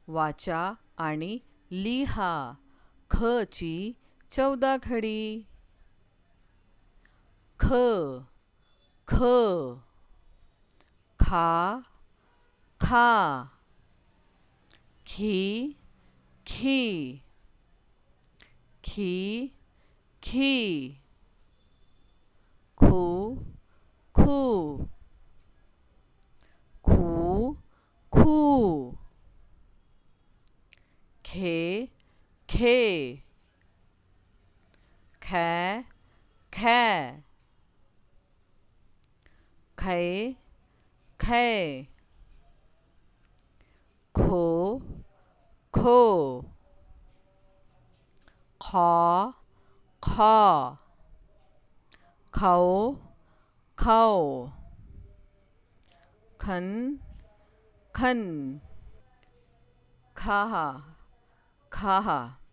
वाचा आणि लिहा ख ची 14 घडी. ख ख खा खा खी खी खी खी खू खू खू खू खे खे खै खै खे खे खो खो खौ खौ खौ खौ खन खन खा खा